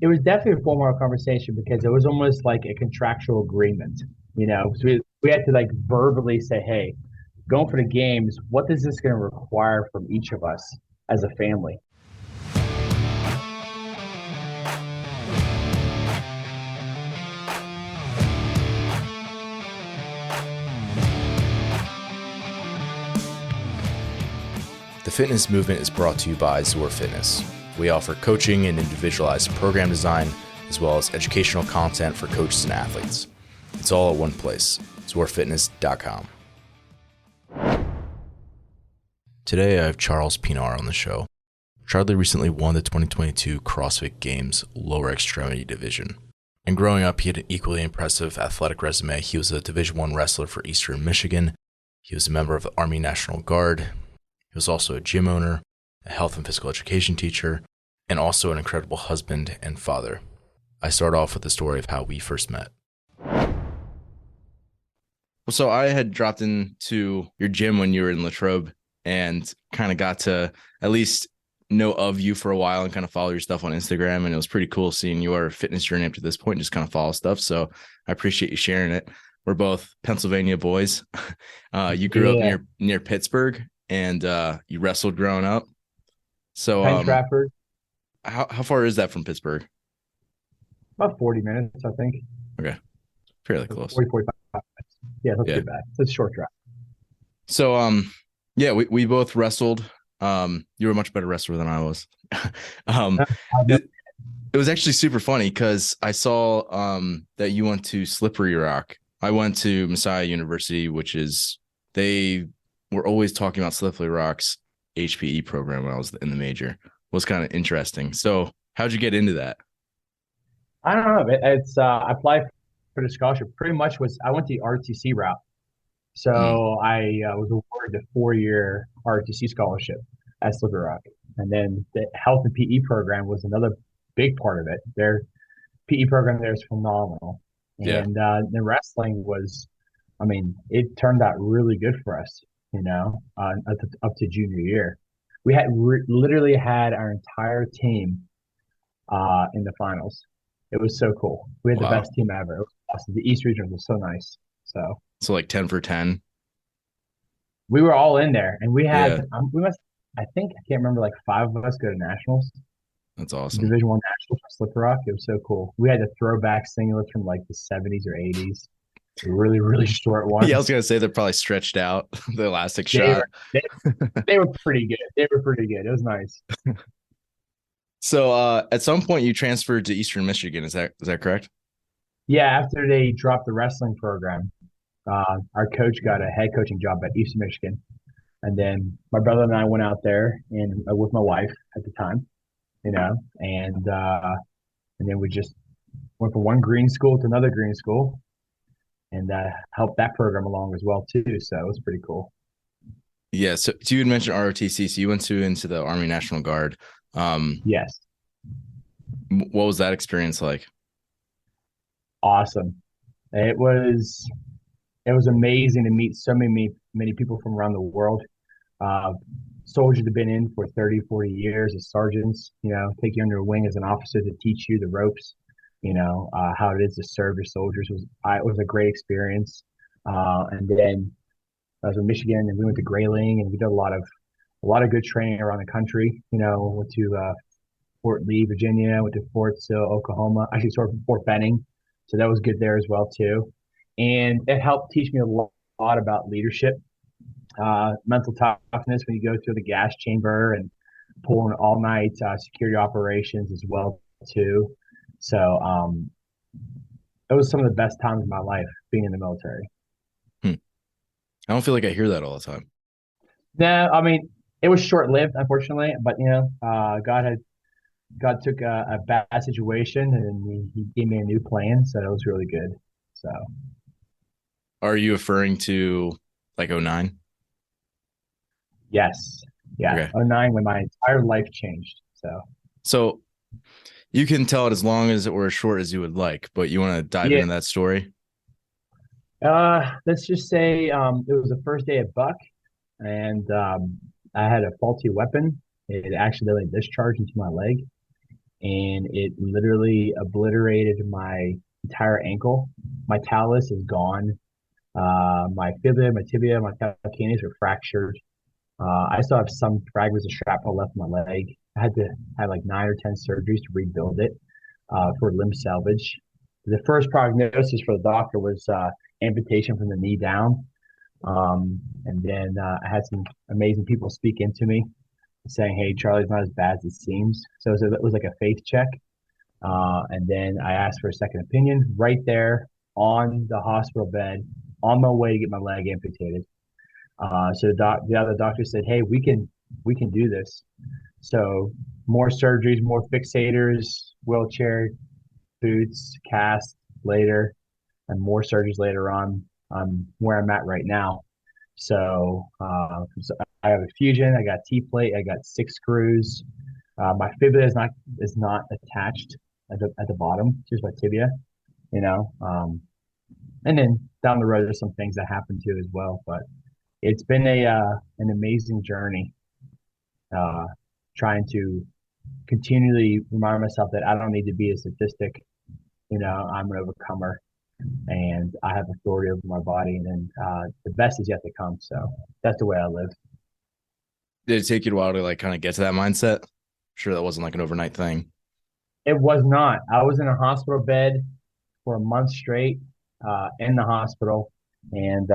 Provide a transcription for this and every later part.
it was definitely a formal conversation because it was almost like a contractual agreement, so we had to like verbally say, hey, going for the games, what is this going to require from each of us as a family? The fitness movement is brought to you by Zor Fitness. We offer coaching and individualized program design, as well as educational content for coaches and athletes. It's all at one place, zorfitness.com. Today I have Charles Pienaar on the show. Charlie recently won the 2022 CrossFit Games lower extremity division. And growing up, he had an equally impressive athletic resume. He was a Division I wrestler for Eastern Michigan. He was a member of the Army National Guard. He was also a gym owner, a health and physical education teacher, and also an incredible husband and father. I start off with the story of how we first met. So I had dropped into your gym when you were in Latrobe and kind of got to at least know of you for a while and kind of follow your stuff on Instagram. And it was pretty cool seeing your fitness journey up to this point and just kind of follow stuff. So I appreciate you sharing it. We're both Pennsylvania boys. You grew up near Pittsburgh. And you wrestled growing up. So Penn Trafford. How far is that from Pittsburgh? About 40 minutes, I think. Okay. Fairly close. 45 minutes. Yeah, that's too bad. It's a short drive. So we both wrestled. You were a much better wrestler than I was. It was actually super funny because I saw that you went to Slippery Rock. I went to Messiah University, which is we're always talking about Slippery Rock's HPE program when I was in the major. It was kind of interesting. So how'd you get into that? I don't know. It's I applied for the scholarship. Pretty much I went the RTC route. So I was awarded a 4-year RTC scholarship at Slippery Rock. And then the health and PE program was another big part of it. Their PE program there is phenomenal. And the wrestling it turned out really good for us. Up to junior year. We had literally had our entire team in the finals. It was so cool. We had the best team ever. It was awesome. The East region was so nice. So like 10 for 10. We were all in there, and we had I can't remember, like 5 of us go to nationals. That's awesome. Division I nationals for Slippery Rock. It was so cool. We had the throwback singlets from like the 70s or 80s. Really, really short one. Yeah, I was gonna say they're probably stretched out, the elastic shot. They were pretty good. It was nice. So at some point you transferred to Eastern Michigan. Is that correct? Yeah, after they dropped the wrestling program, our coach got a head coaching job at Eastern Michigan. And then my brother and I went out there and with my wife at the time, and then we just went from one green school to another green school. And helped that program along as well too. So it was pretty cool. Yeah. So you had mentioned ROTC. So you went into the Army National Guard. Yes. What was that experience like? Awesome. It was amazing to meet so many people from around the world. Soldiers have been in for 30, 40 years as sergeants, take you under a wing as an officer to teach you the ropes. How it is to serve your soldiers it was a great experience. And then I was in Michigan and we went to Grayling and we did a lot of good training around the country. Went to Fort Lee, Virginia, went to Fort Sill, Oklahoma, actually sort of Fort Benning. So that was good there as well too. And it helped teach me a lot about leadership, mental toughness when you go through the gas chamber and pulling all night security operations as well too. So it was some of the best times of my life being in the military. I don't feel like I hear that all the time. No, it was short-lived, unfortunately. But God took a bad situation and he gave me a new plan, so it was really good. So, are you referring to like 09? Yes, yeah, okay. 09 when my entire life changed. So. You can tell it as long as or as short as you would like, but you want to dive into that story? Let's just say it was the first day at Buck, and I had a faulty weapon. It accidentally discharged into my leg, and it literally obliterated my entire ankle. My talus is gone. My fibula, my tibia, my calcaneus are fractured. I still have some fragments of shrapnel left in my leg. I had to have like 9 or 10 surgeries to rebuild it for limb salvage. The first prognosis for the doctor was amputation from the knee down. And then I had some amazing people speak into me saying, "Hey, Charlie's not as bad as it seems." So it was like a faith check. And then I asked for a second opinion right there on the hospital bed on my way to get my leg amputated. So the other doctor said, "Hey, we can do this." So more surgeries, more fixators, wheelchair, boots, cast later, and more surgeries later on. Where I'm at right now. So I have a fusion. I got T plate. I got 6 screws. My fibula is not attached at the bottom, just my tibia. You know, and then down the road, there's some things that happen too as well. But it's been a an amazing journey. Uh, Trying to continually remind myself that I don't need to be a statistic. I'm an overcomer and I have authority over my body, and then the best is yet to come. So that's the way I live. Did it take you a while to like kind of get to that mindset? Sure, that wasn't like an overnight thing. It was not. I was in a hospital bed for a month straight in the hospital, and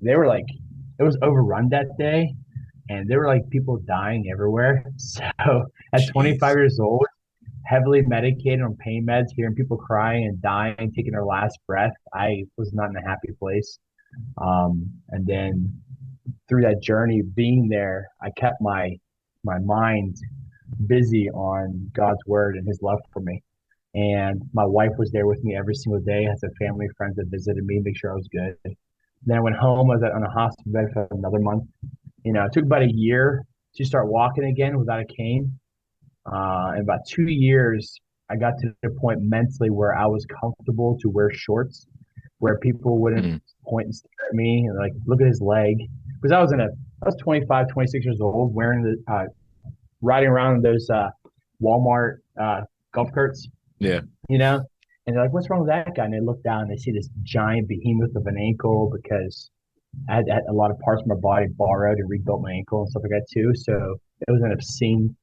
they were like, it was overrun that day, and there were like people dying everywhere. So at 25 Jeez. years old, heavily medicated on pain meds, hearing people crying and dying, taking their last breath, I was not in a happy place. And then through that journey being there, I kept my mind busy on God's word and his love for me. And my wife was there with me every single day. I had some family friends that visited me, make sure I was good. Then I went home. I was on a hospital bed for another month. It took about a year to start walking again without a cane. In about 2 years, I got to the point mentally where I was comfortable to wear shorts, where people wouldn't Mm. point and stare at me and like, look at his leg. Because I was 25, 26 years old, wearing riding around in those Walmart golf carts, Yeah. you know? And they're like, what's wrong with that guy? And they look down and they see this giant behemoth of an ankle because I had a lot of parts of my body borrowed and rebuilt my ankle and stuff like that too. So it was an obscene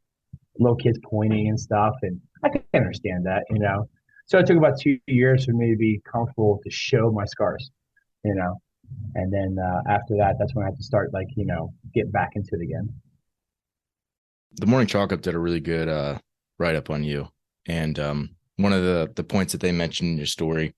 little kids pointing and stuff. And I can understand that. So it took about 2 years for me to be comfortable to show my scars, you know. And then after that, that's when I had to start like, get back into it again. The Morning Chalk Up did a really good write up on you. And one of the points that they mentioned in your story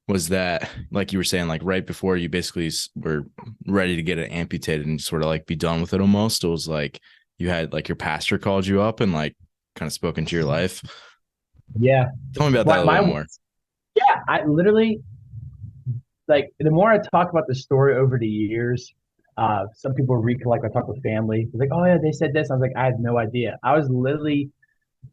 was that, like you were saying, like right before you basically were ready to get it amputated and sort of like be done with it almost, it was like you had like your pastor called you up and like kind of spoke into your life. Yeah. Tell me about that a My little more. yeah, I literally like the more I talk about the story over the years, some people recollect. I talk with family. It's like, oh yeah, they said this. I was like, I had no idea. I was literally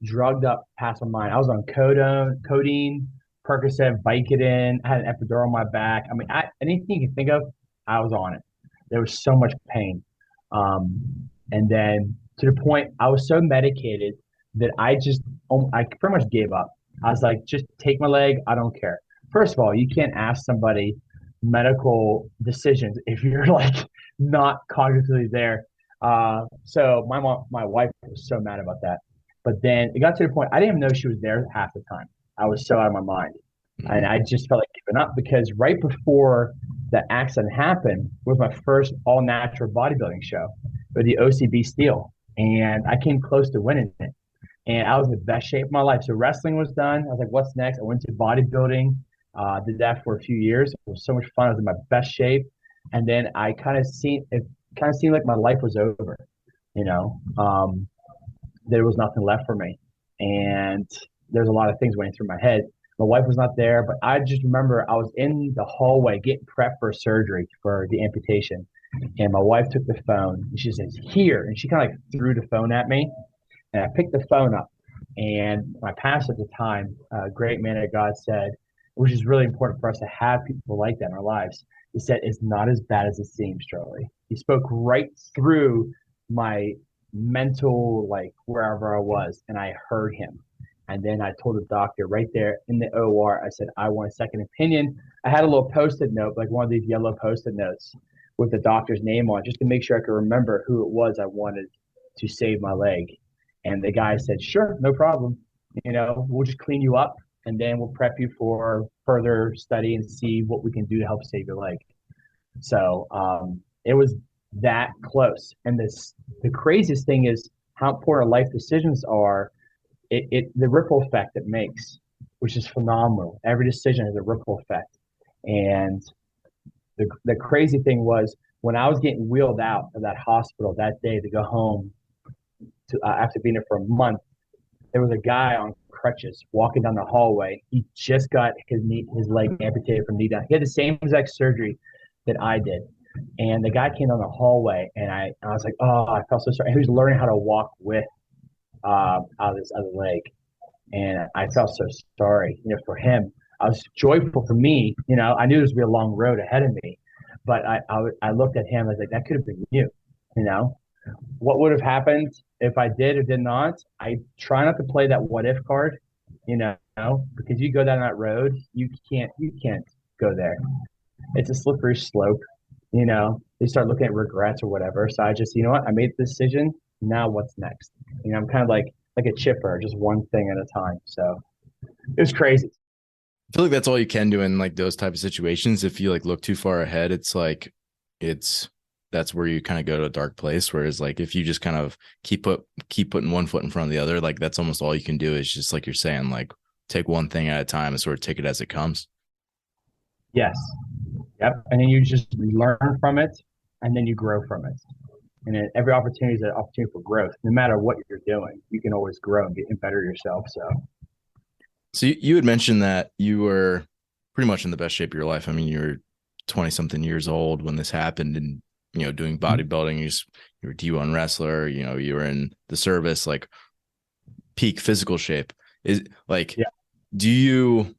drugged up past my mind. I was on codeine, Percocet, Vicodin. I had an epidural on my back. I mean, anything you can think of, I was on it. There was so much pain. And then to the point, I was so medicated that I pretty much gave up. I was like, just take my leg. I don't care. First of all, you can't ask somebody medical decisions if you're like not cognitively there. So my wife was so mad about that. But then it got to the point I didn't even know she was there half the time. I was so out of my mind. And Mhm. I just felt like giving up because right before that accident happened was my first all natural bodybuilding show with the OCB Steel. And I came close to winning it. And I was in the best shape of my life. So wrestling was done. I was like, what's next? I went to bodybuilding, did that for a few years. It was so much fun. I was in my best shape. And then it kind of seemed like my life was over, you know. There was nothing left for me. And there's a lot of things went through my head. My wife was not there, but I just remember I was in the hallway getting prepped for surgery for the amputation. And my wife took the phone and she says, here. And she kind of like threw the phone at me. And I picked the phone up. And my pastor at the time, a great man of God, said, which is really important for us to have people like that in our lives. He said, it's not as bad as it seems, Charlie. He spoke right through my mental, like wherever I was, and I heard him. And then I told the doctor right there in the OR, I said, I want a second opinion. I had a little post-it note, like one of these yellow post-it notes with the doctor's name on, just to make sure I could remember who it was I wanted to save my leg. And the guy said, sure, no problem. We'll just clean you up and then we'll prep you for further study and see what we can do to help save your leg. So it was that close. And the craziest thing is how important life decisions are. The ripple effect it makes, which is phenomenal. Every decision has a ripple effect. And the crazy thing was when I was getting wheeled out of that hospital that day to go home after being there for a month, there was a guy on crutches walking down the hallway. He just got his leg amputated from knee down. He had the same exact surgery that I did. And the guy came down the hallway, and I was like, oh, I felt so sorry. And he was learning how to walk with out of his other leg. And I felt so sorry, for him. I was joyful for me. I knew there was going to be a long road ahead of me. But I looked at him. I was like, that could have been you. What would have happened if I did or did not? I try not to play that what if card, because you go down that road, you can't go there. It's a slippery slope. They start looking at regrets or whatever. So I just, I made the decision. Now what's next? I'm kind of like a chipper, just one thing at a time. So it was crazy. I feel like that's all you can do in like those type of situations. If you like look too far ahead, it's like that's where you kind of go to a dark place. Whereas like if you just kind of keep putting one foot in front of the other, like that's almost all you can do is just like you're saying, like take one thing at a time and sort of take it as it comes. Yes. Yep. And then you just learn from it and then you grow from it. And then every opportunity is an opportunity for growth. No matter what you're doing, you can always grow and better yourself. So you had mentioned that you were pretty much in the best shape of your life. I mean, you were 20 something years old when this happened and, doing bodybuilding, you were a D1 wrestler, you were in the service, like peak physical shape is like, yeah. Do you,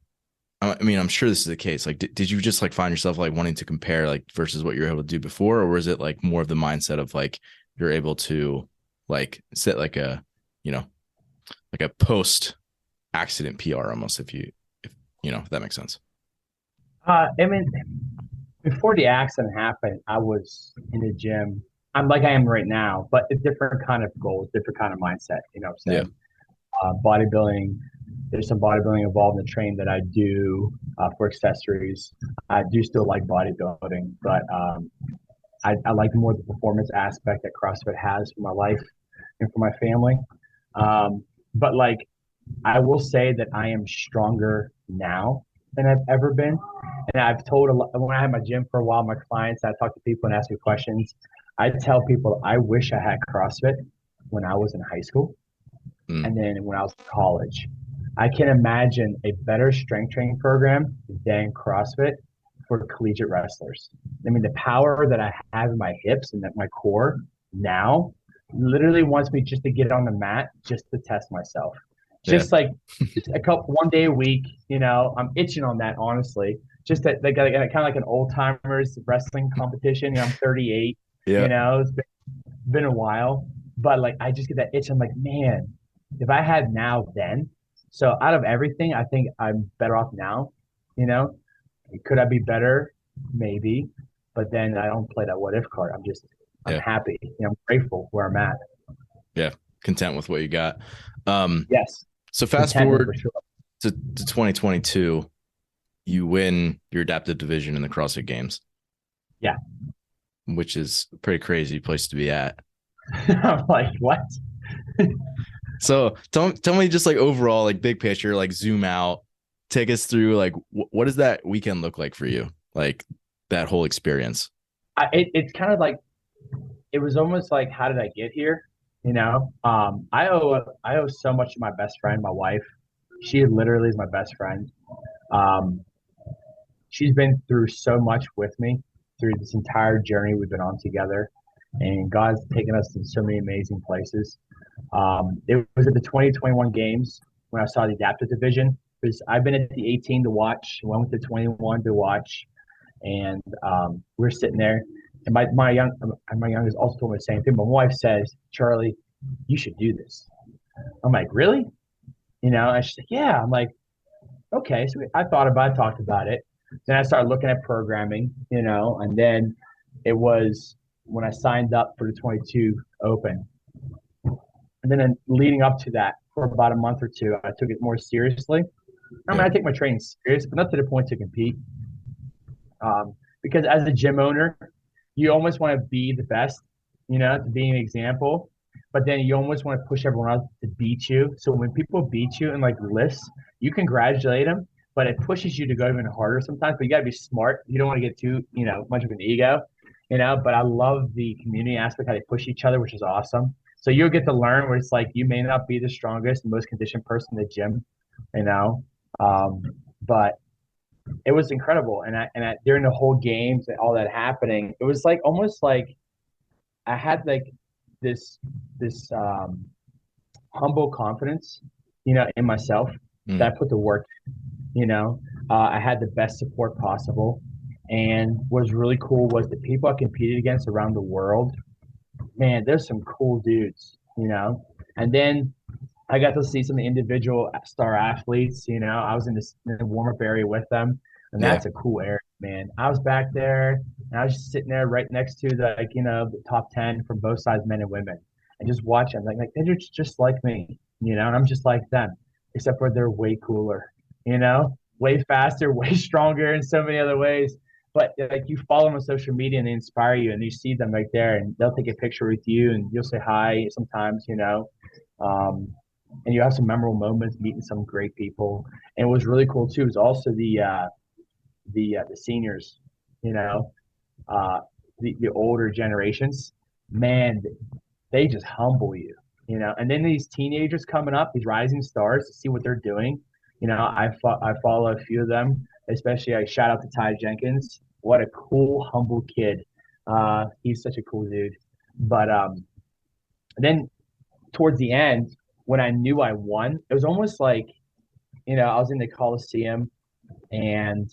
I mean, I'm sure this is the case. Like, did you just like find yourself like wanting to compare like versus what you were able to do before? Or was it like more of the mindset of like, you're able to like set like a, like a post accident PR almost if that makes sense. I mean, before the accident happened, I was in the gym. I'm like I am right now, but a different kind of goals, different kind of mindset. You know what I'm saying? Bodybuilding. There's some bodybuilding involved in the training that I do for accessories. I do still like bodybuilding, but I like more the performance aspect that CrossFit has for my life and for my family. But like, I will say that I am stronger now than I've ever been. And I've told a lot, when I had my gym for a while, my clients, I talk to people and ask me questions. I tell people I wish I had CrossFit when I was in high school and then when I was in college. I can imagine a better strength training program than CrossFit for collegiate wrestlers. I mean, the power that I have in my hips and my core now literally wants me just to get on the mat just to test myself. Just one day a week, I'm itching on that, honestly. Just that, like, kind of like an old timers wrestling competition. I'm 38. It's been a while, but like I just get that itch. I'm like, man, if I had now, then. So out of everything, I think I'm better off now. Could I be better? Maybe, but then I don't play that what if card. I'm happy. I'm grateful where I'm at. Yeah, content with what you got. Yes. So fast forward to 2022, you win your adaptive division in the CrossFit Games. Yeah. Which is a pretty crazy place to be at. I'm like, what? So tell me just like overall, like big picture, like zoom out, take us through like what does that weekend look like for you? Like that whole experience. It's kind of like, it was almost like, how did I get here? I owe so much to my best friend, my wife. She literally is my best friend. She's been through so much with me through this entire journey we've been on together, and God's taken us to so many amazing places. It was at the 2021 games when I saw the adaptive division, because I've been at the 18 to watch, went with the 21 to watch, and we're sitting there. And my youngest also told me the same thing. But my wife says, Charlie, you should do this. I'm like, really? And she's like, yeah. I'm like, okay. So I thought about it, talked about it. Then I started looking at programming, and then it was when I signed up for the 22 Open. And then leading up to that for about a month or two, I took it more seriously. I mean, Yeah. I take my training serious, but not to the point to compete. Because as a gym owner, you almost want to be the best, to be an example. But then you almost want to push everyone else to beat you. So when people beat you in like lifts, you congratulate them, but it pushes you to go even harder sometimes. But you got to be smart. You don't want to get too, much of an ego, But I love the community aspect, how they push each other, which is awesome. So you'll get to learn where it's like you may not be the strongest and most conditioned person in the gym, you know, um, but it was incredible. And during the whole games and all that happening, it was like almost like I had like this this humble confidence, in myself Mm. that I put to work. I had the best support possible, and what was really cool was the people I competed against around the world. Man, there's some cool dudes, And then I got to see some of the individual star athletes. I was in the warm up area with them, and Yeah. that's a cool area, man. I was back there, and I was just sitting there right next to the top 10 from both sides, men and women, and just watching. Like they're just like me, and I'm just like them, except for they're way cooler, way faster, way stronger in so many other ways. But like you follow them on social media and they inspire you, and you see them right there, and they'll take a picture with you, and you'll say hi sometimes, um, and you have some memorable moments meeting some great people. And it was really cool too. It was also the seniors, you know, uh, the older generations. Man, they just humble you, And then these teenagers coming up, these rising stars, to see what they're doing. I follow a few of them, especially I shout out to Ty Jenkins. What a cool, humble kid. He's such a cool dude. But then towards the end, when I knew I won, it was almost like, I was in the Coliseum and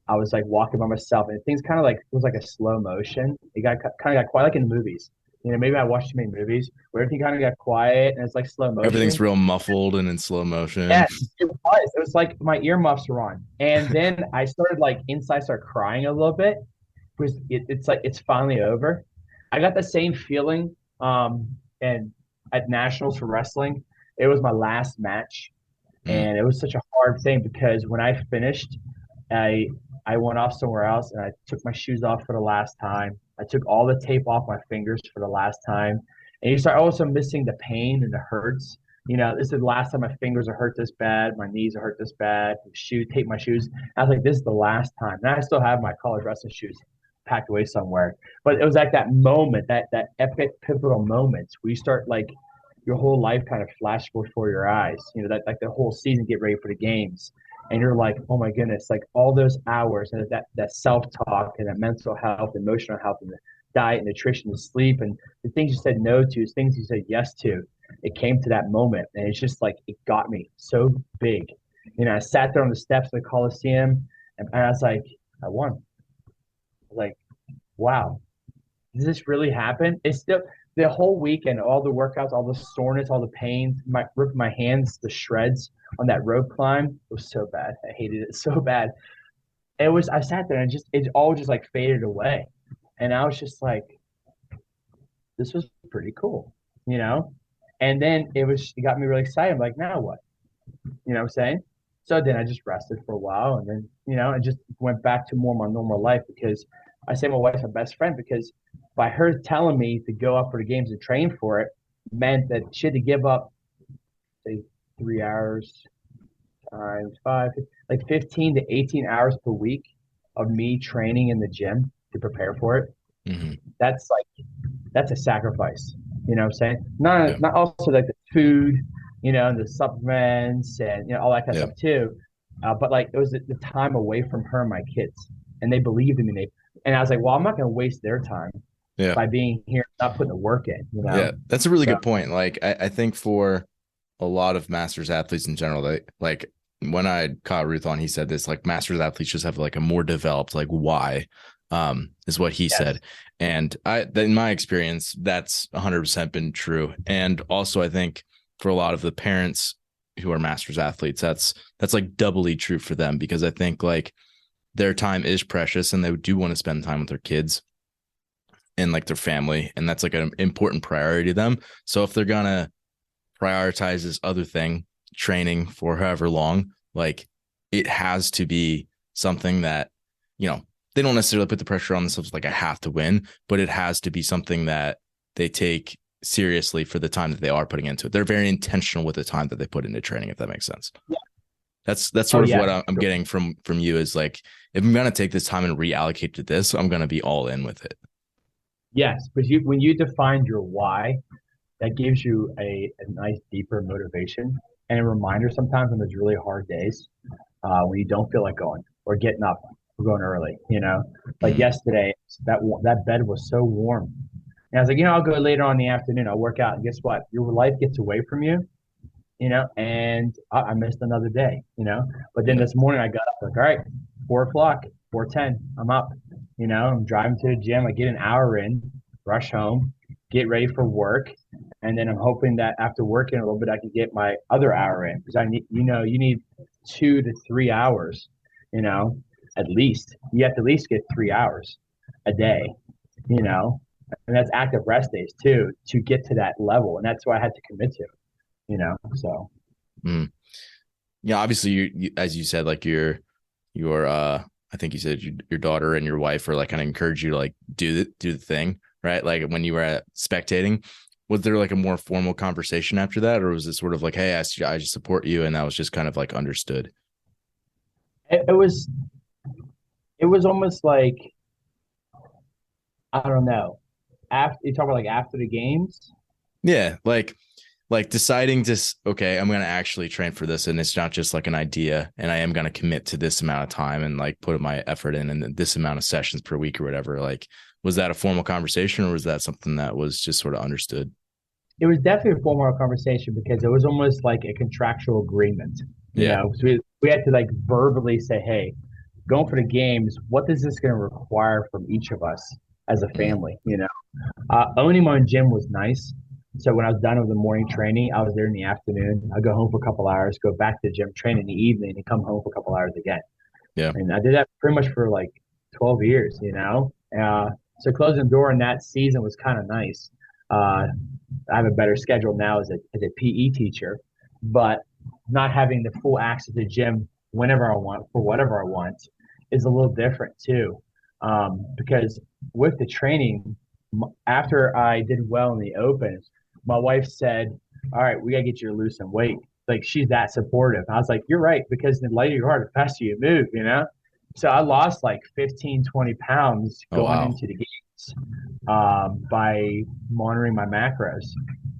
I was like walking by myself, and things kind of like it was like a slow motion. It got kind of got quiet, like in the movies. Maybe I watched too many movies where everything kind of got quiet and it's like slow Everything's motion. real muffled and in slow motion. Yes, it was. It was like my earmuffs were on, and then I started like inside, start crying a little bit because it's like it's finally over. I got the same feeling, and at nationals for wrestling, it was my last match, Mm. and it was such a hard thing because when I finished, I I went off somewhere else and I took my shoes off for the last time. I took all the tape off my fingers for the last time, and you start also missing the pain and the hurts. This is the last time my fingers are hurt this bad, my knees are hurt this bad. Tape my shoes. I was like, this is the last time, and I still have my college wrestling shoes packed away somewhere. But it was like that moment, that epic pivotal moment where you start like your whole life kind of flash before your eyes. That like the whole season, get ready for the games, and you're like, oh my goodness, like all those hours and that self talk and that mental health, emotional health, and the diet, nutrition, the sleep, and the things you said no to, things you said yes to. It came to that moment, and it's just like it got me so big. I sat there on the steps of the Coliseum, and I was like, I won. I was like, wow, does this really happen? It's still the whole weekend, all the workouts, all the soreness, all the pain, ripping my hands to shreds on that rope climb. It was so bad. I hated it so bad. I sat there and it all just like faded away. And I was just like, this was pretty cool, you know? And then it got me really excited. I'm like, now what? You know what I'm saying? So then I just rested for a while and then, I just went back to more my normal life because I say my wife's my best friend because by her telling me to go up for the games and train for it meant that she had to give up, say, 3 hours times five, like 15 to 18 hours per week of me training in the gym to prepare for it. Hmm. That's a sacrifice. You know what I'm saying? Not Yeah. not also like the food, and the supplements and all that kind of Yeah. stuff too. But like it was the time away from her and my kids, and they believed in me. And I was like, well, I'm not going to waste their time Yeah. by being here, not putting the work in. Yeah. That's a really So good point. Like, I think for a lot of masters athletes in general, they like when I caught Ruth on, he said this, like masters athletes just have like a more developed like why. is what he Yes. said. And in my experience, that's 100% been true. And also, I think for a lot of the parents who are masters athletes, that's like doubly true for them, because I think like their time is precious and they do want to spend time with their kids and like their family. And that's like an important priority to them. So if they're going to prioritize this other thing, training for however long, like it has to be something that, you know, they don't necessarily put the pressure on themselves like I have to win, but it has to be something that they take seriously for the time that they are putting into it. They're very intentional with the time that they put into training, if that makes sense. Yeah. That's Oh sort of yeah. what I'm getting from you is like, if I'm going to take this time and reallocate to this, I'm going to be all in with it. Yes, but when you define your why, that gives you a nice deeper motivation and a reminder sometimes on those really hard days when you don't feel like going or getting up or going early. Like Mm, yesterday, that bed was so warm, and I was like, I'll go later on in the afternoon. I'll work out, and guess what? Your life gets away from you, and I missed another day. But then yeah. this morning I got up like, all right, 4 o'clock, 4:10, I'm up. I'm driving to the gym. I get an hour in, rush home, get ready for work, and then I'm hoping that after working a little bit, I can get my other hour in because I need, you need 2 to 3 hours, you know, at least. You have to at least get 3 hours a day, you know, and that's active rest days too to get to that level, and that's what I had to commit to, So Mm. Yeah, obviously as you said, like your I think you said your daughter and your wife are like kind of encourage you to like do the thing, right? Like when you were spectating, was there like a more formal conversation after that, or was it sort of like, hey, I just support you, and that was just kind of like understood? it was almost like I don't know. After you talk about like after the games, Yeah, like deciding to okay, I'm gonna actually train for this, and it's not just like an idea, and I am gonna commit to this amount of time and like put my effort in, and this amount of sessions per week or whatever. Like, was that a formal conversation, or was that something that was just sort of understood? it was definitely a formal conversation because it was almost like a contractual agreement. Yeah. So we had to like verbally say, hey, going for the games, what is this going to require from each of us as a Mm, family? Owning my own gym was nice. So when I was done with the morning training, I was there in the afternoon. I'd go home for a couple hours, go back to the gym, train in the evening, and come home for a couple hours again. yeah. And I did that pretty much for like 12 years, So closing the door in that season was kind of nice. Uh, I have a better schedule now as a PE teacher, but not having the full access to the gym whenever I want for whatever I want is a little different too. Because with the training, after I did well in the Opens, my wife said, "All right, we gotta get you to lose some weight." Like she's that supportive. I was like, "You're right," because the lighter your heart, the faster you move. So I lost like 15, 20 pounds Oh going wow. into the games by monitoring my macros.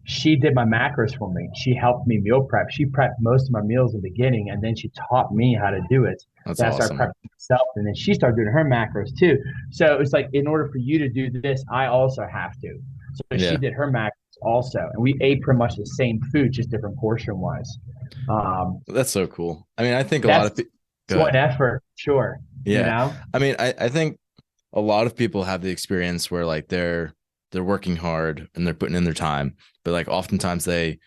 She did my macros for me. She helped me meal prep. She prepped most of my meals in the beginning, and then she taught me how to do it. That's Then I started awesome. prepping myself, and then she started doing her macros too. So it's like, in order for you to do this, I also have to. So she Yeah, did her macros also, and we ate pretty much the same food, just different portion wise. that's so cool. I mean, I think a lot That's of people. Go joint ahead. effort, sure. You Yeah, know, I mean, I think a lot of people have the experience where like they're working hard and they're putting in their time, but like oftentimes they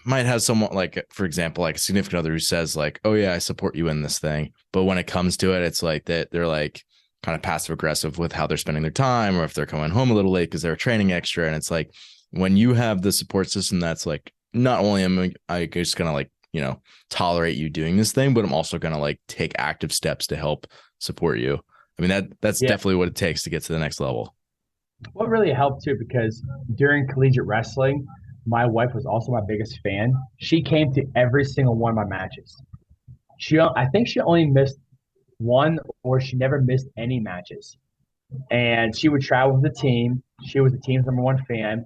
might have someone like, for example, like a significant other who says like, oh yeah, I support you in this thing, but when it comes to it, it's like that they're like kind of passive aggressive with how they're spending their time, or if they're coming home a little late because they're training extra. And it's like when you have the support system that's like, not only am I just gonna like, tolerate you doing this thing, but I'm also gonna like take active steps to help support you. I mean, that's yeah. definitely what it takes to get to the next level. What really helped too, because during collegiate wrestling, my wife was also my biggest fan. She came to every single one of my matches. I think she only missed one, or she never missed any matches. And she would travel with the team. She was the team's number one fan.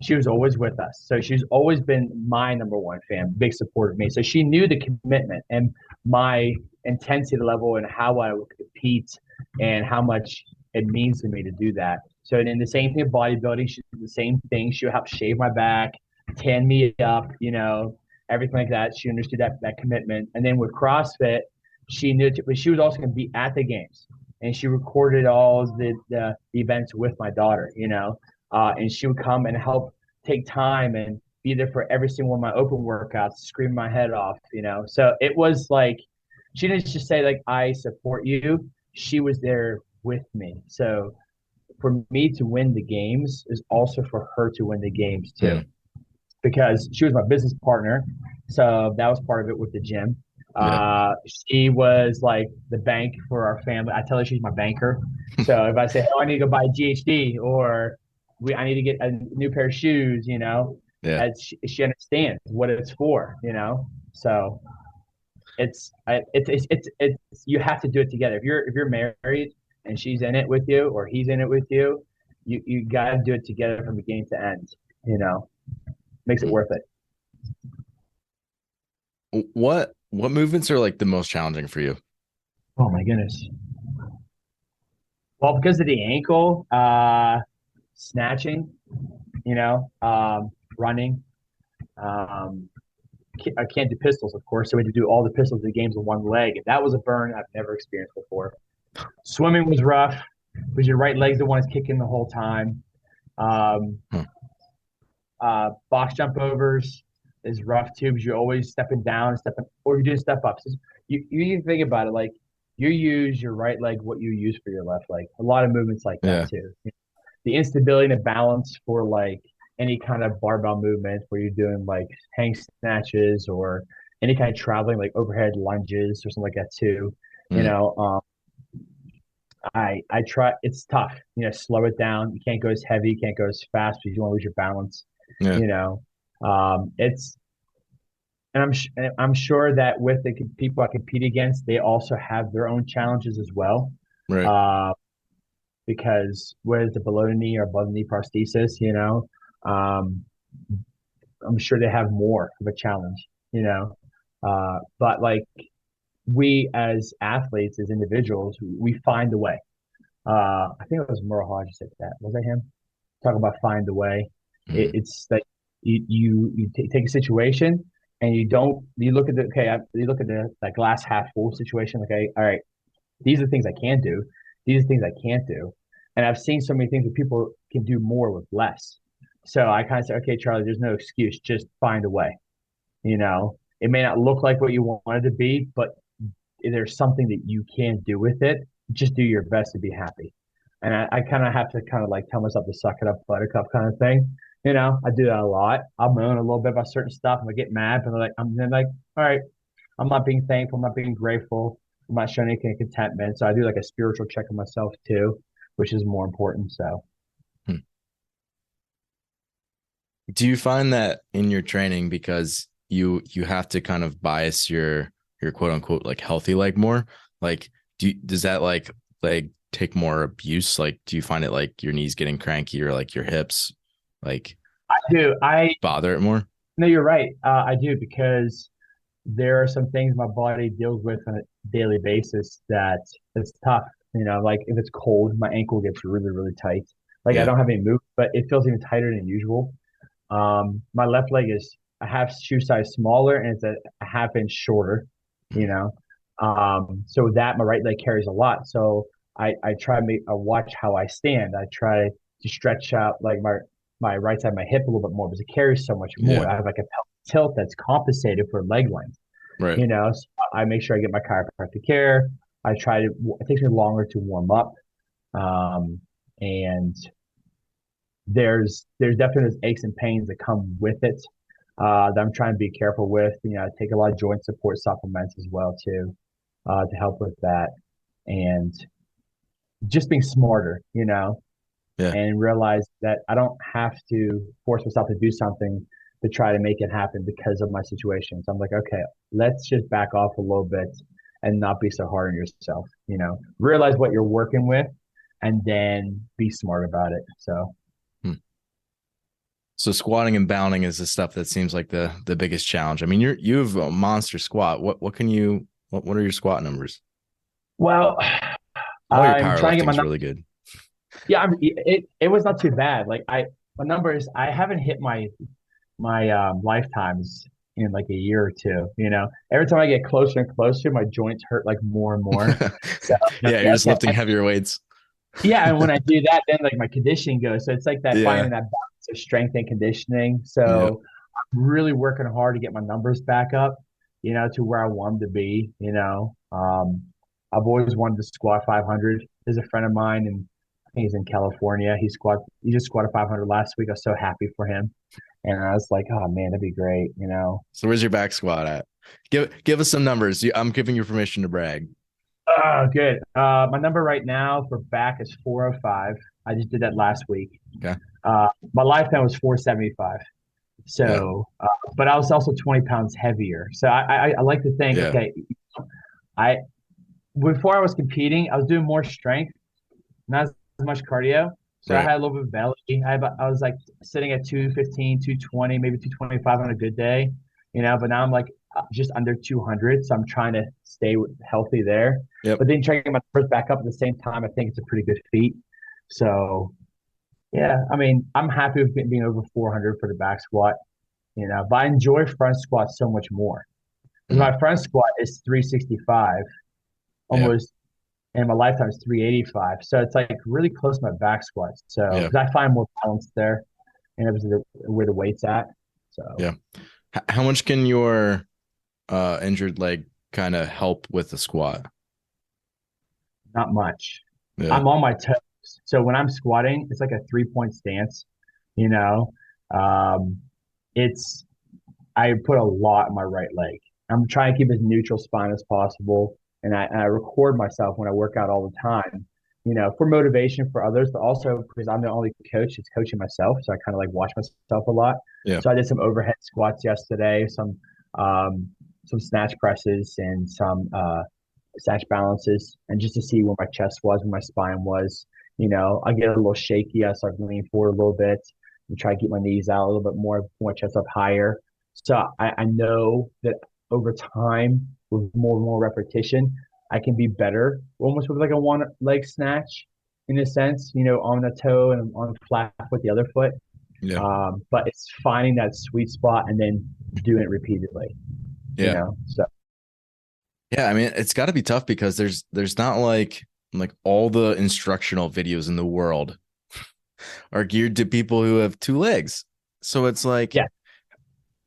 She was always with us. So she's always been my number one fan, big supporter of me. So she knew the commitment and my intensity level and how I would compete and how much it means to me to do that. So then the same thing with bodybuilding, she did the same thing. She would help shave my back, tan me up, everything like that. She understood that commitment. And then with CrossFit, she knew, but she was also going to be at the games. and she recorded all the events with my daughter, and she would come and help take time and be there for every single one of my open workouts, scream my head off, So it was like she didn't just say like I support you. She was there with me. So for me to win the games is also for her to win the games too, Mm, because she was my business partner. So that was part of it with the gym. yeah. She was like the bank for our family. I tell her she's my banker. So if I say, "Oh, I need to go buy GHD," or I need to get a new pair of shoes," Yeah. as she understands what it's for, So it's you have to do it together. If you're married and she's in it with you or he's in it with you, you got to do it together from beginning to end. Makes it Mm. worth it. What movements are like the most challenging for you? Oh my goodness. Well, because of the ankle, snatching, running. Um, I can't do pistols, of course, so we had to do all the pistols of the games with one leg. And that was a burn I've never experienced before. Swimming was rough because your right leg's the one that's kicking the whole time. Um, Huh. Box jump overs is rough too because you're always stepping down, stepping, or you're doing step ups. You even think about it like you use your right leg what you use for your left leg. A lot of movements like that Yeah. too. The instability and the balance for like any kind of barbell movement where you're doing like hang snatches or any kind of traveling like overhead lunges or something like that too. You Mm, know, um, I try. It's tough. Slow it down. You can't go as heavy. You can't go as fast because you want to lose your balance. yeah. You know, it's and I'm sure that with the people I compete against, they also have their own challenges as well. Right. Uh, because whether it's a below the knee or above the knee prosthesis, um, I'm sure they have more of a challenge. But like we as athletes, as individuals, we find a way. I think it was Merle Hodge said that. Was that him? Talk about find a way. Mm, It's like take a situation and you look at you look at the glass half full situation. Okay, all right, these are the things I can do. These are the things I can't do. And I've seen so many things that people can do more with less. So I kind of say, okay, Charlie, there's no excuse. Just find a way. It may not look like what you want it to be, but there's something that you can do with it. Just do your best to be happy. And I kind of have to kind of like tell myself to suck it up, buttercup kind of thing. I do that a lot. I'll moan a little bit about certain stuff. And I get mad, but I'm then like, all right, I'm not being thankful. I'm not being grateful. I'm not showing any kind of contentment. So I do like a spiritual check of myself too, which is more important. So hmm. Do you find that in your training because you have to kind of bias your quote unquote like healthy leg more? Like does that like take more abuse? Like do you find it like your knees getting cranky or like your hips like I do. I bother it more? No, you're right. I do because there are some things my body deals with on a daily basis that it's tough. Like if it's cold, my ankle gets really, really tight. Like I Yeah. don't have any move, but it feels even tighter than usual. My left leg is a half shoe size smaller and it's a half inch shorter, you Mm, know. So that my right leg carries a lot. So I try to watch how I stand. I try to stretch out like my right side, my hip a little bit more because it carries so much more. yeah. I have like a tilt that's compensated for leg length, Right. So I make sure I get my chiropractic care. I try to, it takes me longer to warm up. Um, and there's definitely those aches and pains that come with it that I'm trying to be careful with. I take a lot of joint support supplements as well too to help with that, and just being smarter, Yeah. and realize that I don't have to force myself to do something to try to make it happen because of my situation. So I'm like, okay, let's just back off a little bit and not be so hard on yourself. Realize what you're working with, and then be smart about it. So. Hmm. So squatting and bounding is the stuff that seems like the biggest challenge. I mean, you have a monster squat. What are your squat numbers? Well, All your I'm trying to get powerlifting my is really good. yeah. It was not too bad. Like my numbers, I haven't hit my lifetimes in like a year or two. Every time I get closer and closer, my joints hurt like more and more. So Yeah, you're yeah, just lifting heavier weights. yeah, and when I do that, then like my conditioning goes. So it's like that Yeah. finding that balance of strength and conditioning. Yeah. So I'm really working hard to get my numbers back up, to where I want them to be. I've always wanted to squat 500. There's a friend of mine, and I think he's in California. He just squatted 500 last week. I was so happy for him, and I was like, oh man, that'd be great. So where's your back squat at? Give us some numbers. I'm giving you permission to brag. Oh, good. My number right now for back is 405. I just did that last week. Okay. My lifetime was 475. Yeah. So, but I was also 20 pounds heavier. So I like to think, Yeah. okay, I before I was competing, I was doing more strength, not as much cardio. So I Right. had a little bit of belly. I was like sitting at 215, 220, maybe 225 on a good day, but now I'm like just under 200. So I'm trying to stay healthy there. Yep. But then trying to get my numbers back up at the same time, I think it's a pretty good feat. So yeah, I mean, I'm happy with being over 400 for the back squat, but I enjoy front squat so much more. Because Mhm. my front squat is 365 Yeah. almost, and my lifetime is 385. So it's like really close to my back squats. So Yeah. because I find more balance there, and it was where the weight's at. So Yeah. How much can your injured leg kind of help with the squat? not much. Yeah. I'm on my toes. So when I'm squatting, it's like a 3-point stance. You know, um, it's I put a lot in my right leg. I'm trying to keep as neutral spine as possible, and I record myself when I work out all the time. For motivation for others, but also because I'm the only coach that's coaching myself, so I kind of like watch myself a lot. Yeah. So I did some overhead squats yesterday, um, some snatch presses, and some snatch balances, and just to see where my chest was, where my spine was. I get a little shaky. I start leaning forward a little bit and try to keep my knees out a little bit more, put my chest up higher. So I know that over time, with more and more repetition, I can be better, almost with like a one leg snatch in a sense, on the toe and on flat with the other foot. Yeah. But it's finding that sweet spot and then doing it repeatedly, Yeah. So Yeah. I mean, it's got to be tough because there's not like all the instructional videos in the world are geared to people who have two legs. So it's like, yeah,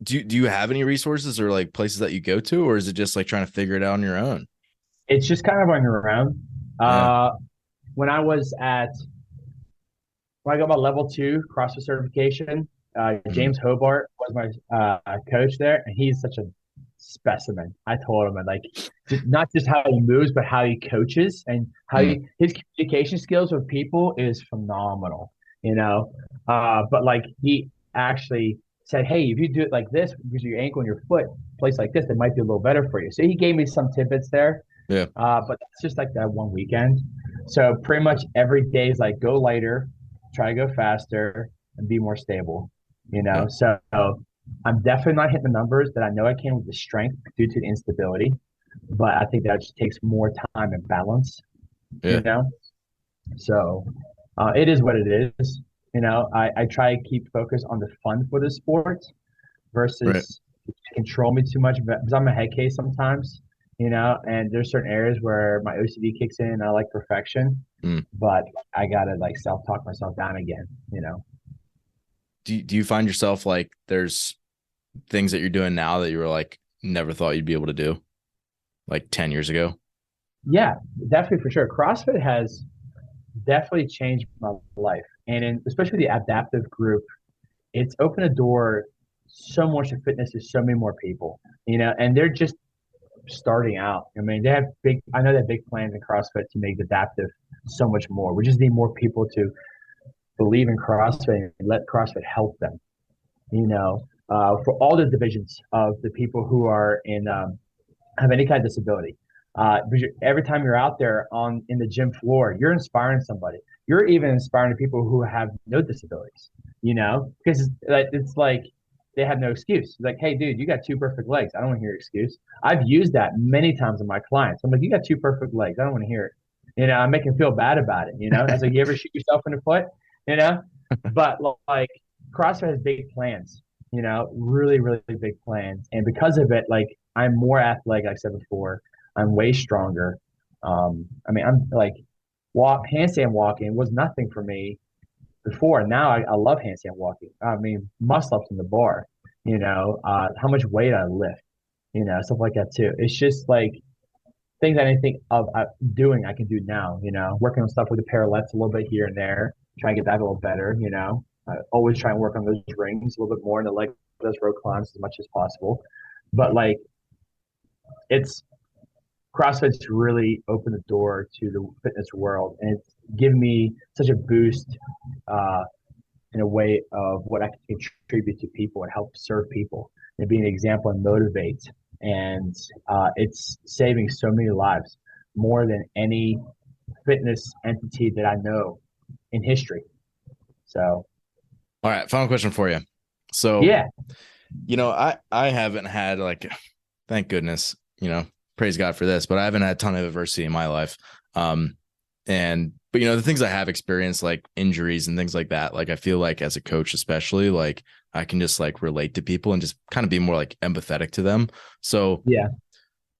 do you have any resources or like places that you go to, or is it just like trying to figure it out on your own? it's just kind of on your own. Yeah. When I was when I got my level 2 CrossFit certification, Mhm. James Hobart was my coach there, and he's such a specimen. I told him, like, not just how he moves, but how he coaches and Mm. his communication skills with people is phenomenal. But like he actually said, "Hey, if you do it like this, because your ankle and your foot place like this, it might be a little better for you." So he gave me some tidbits there. Yeah. But that's just like that one weekend. So pretty much every day is like go lighter, try to go faster, and be more stable. Yeah. So I'm definitely not hitting the numbers that I know I can with the strength due to the instability, but I think that just takes more time and balance. You Yeah. know, so it is what it is. I try to keep focus on the fun for the sport Right. versus control me too much because I'm a head case sometimes, and there's certain areas where my OCD kicks in and I like perfection, Mm. but I gotta like self-talk myself down again. Do you find yourself like there's things that you're doing now that you were like never thought you'd be able to do like 10 years ago? Yeah, definitely for sure. CrossFit has definitely changed my life. And especially the adaptive group, it's opened a door so much to fitness to so many more people, and they're just starting out. I mean, I know they have big plans in CrossFit to make adaptive so much more. We just need more people to believe in CrossFit and let CrossFit help them, for all the divisions of the people who are have any kind of disability. Because every time you're out there in the gym floor, you're inspiring somebody. You're even inspiring the people who have no disabilities. Because it's like they have no excuse. Like, hey, dude, you got two perfect legs. I don't want to hear your excuse. I've used that many times with my clients. I'm like, you got two perfect legs. I don't want to hear it. I make them feel bad about it. I was like, you ever shoot yourself in the foot? You know, but like CrossFit has big plans really, really big plans. And because of it, like I'm more athletic, like I said before. I'm way stronger. I mean, I'm like handstand walking was nothing for me before. And now I love handstand walking. I mean, muscle ups in the bar, how much weight I lift, stuff like that too. It's just like things I didn't think of doing, I can do now, working on stuff with the parallettes a little bit here and there, trying to get that a little better, I always try and work on those rings a little bit more and the leg those road climbs as much as possible. But like it's CrossFit's really opened the door to the fitness world and it's given me such a boost uh, in a way of what I can contribute to people and help serve people and be an example and motivate. And it's saving so many lives more than any fitness entity that I know in history. So, All right, final question for you. So, yeah, I haven't had like, thank goodness, praise God for this, but I haven't had a ton of adversity in my life. But the things I have experienced, like injuries and things like that, like I feel like as a coach, especially, like I can just like relate to people and just kind of be more like empathetic to them. So yeah.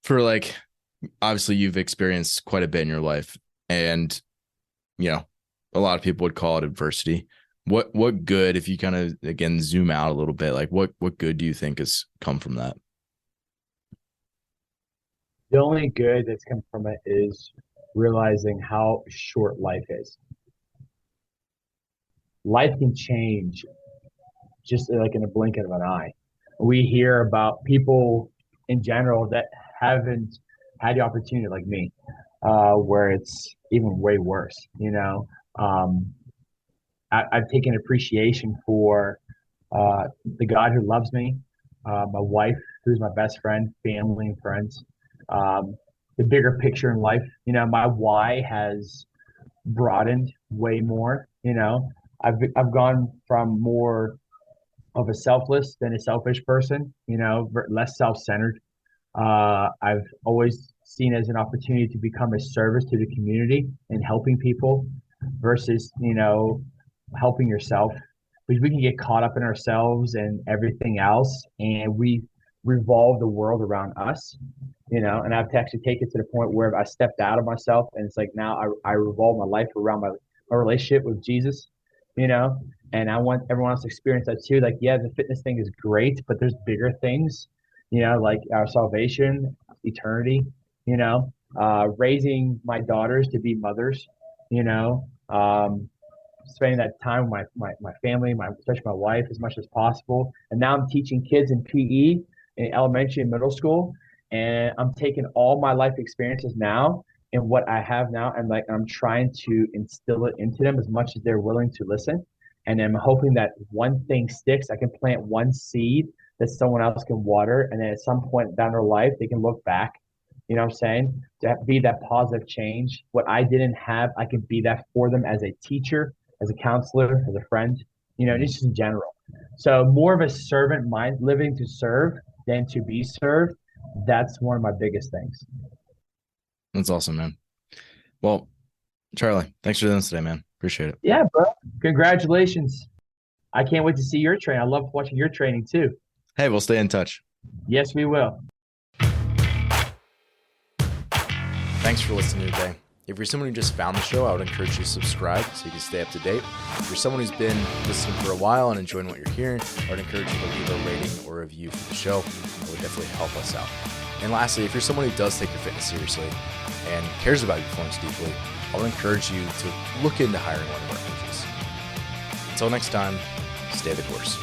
for like, obviously you've experienced quite a bit in your life and, a lot of people would call it adversity. What good, if you kind of, again, zoom out a little bit, like what good do you think has come from that? The only good that's come from it is realizing how short life is. Life can change just like in a blink of an eye. We hear about people in general that haven't had the opportunity like me, where it's even way worse. I've taken appreciation for the God who loves me, my wife, who's my best friend, family and friends, the bigger picture in life. My why has broadened way more. I've gone from more of a selfless than a selfish person. Less self-centered. I've always seen as an opportunity to become a service to the community and helping people versus helping yourself, because we can get caught up in ourselves and everything else, and we revolve the world around us. And I've to actually take it to the point where I stepped out of myself, and it's like now I revolve my life around my relationship with Jesus. And I want everyone else to experience that too. Like, yeah, the fitness thing is great, but there's bigger things, like our salvation, eternity. Raising my daughters to be mothers. You know, um, Spending that time with my family, especially my wife, as much as possible. And now I'm teaching kids in PE in elementary and middle school, and I'm taking all my life experiences now and what I have now, and like I'm trying to instill it into them as much as they're willing to listen. And I'm hoping that one thing sticks. I can plant one seed that someone else can water, and then at some point down their life, they can look back. You know what I'm saying? To be that positive change. What I didn't have, I can be that for them as a teacher, as a counselor, as a friend, just in general. So more of a servant mind, living to serve than to be served. That's one of my biggest things. That's awesome, man. Well, Charlie, thanks for doing this today, man. Appreciate it. Yeah, bro. Congratulations. I can't wait to see your training. I love watching your training too. Hey, we'll stay in touch. Yes, we will. Thanks for listening today. If you're someone who just found the show, I would encourage you to subscribe so you can stay up to date. If you're someone who's been listening for a while and enjoying what you're hearing, I would encourage you to leave a rating or review for the show. It would definitely help us out. And lastly, if you're someone who does take your fitness seriously and cares about your performance deeply, I would encourage you to look into hiring one of our coaches. Until next time, stay the course.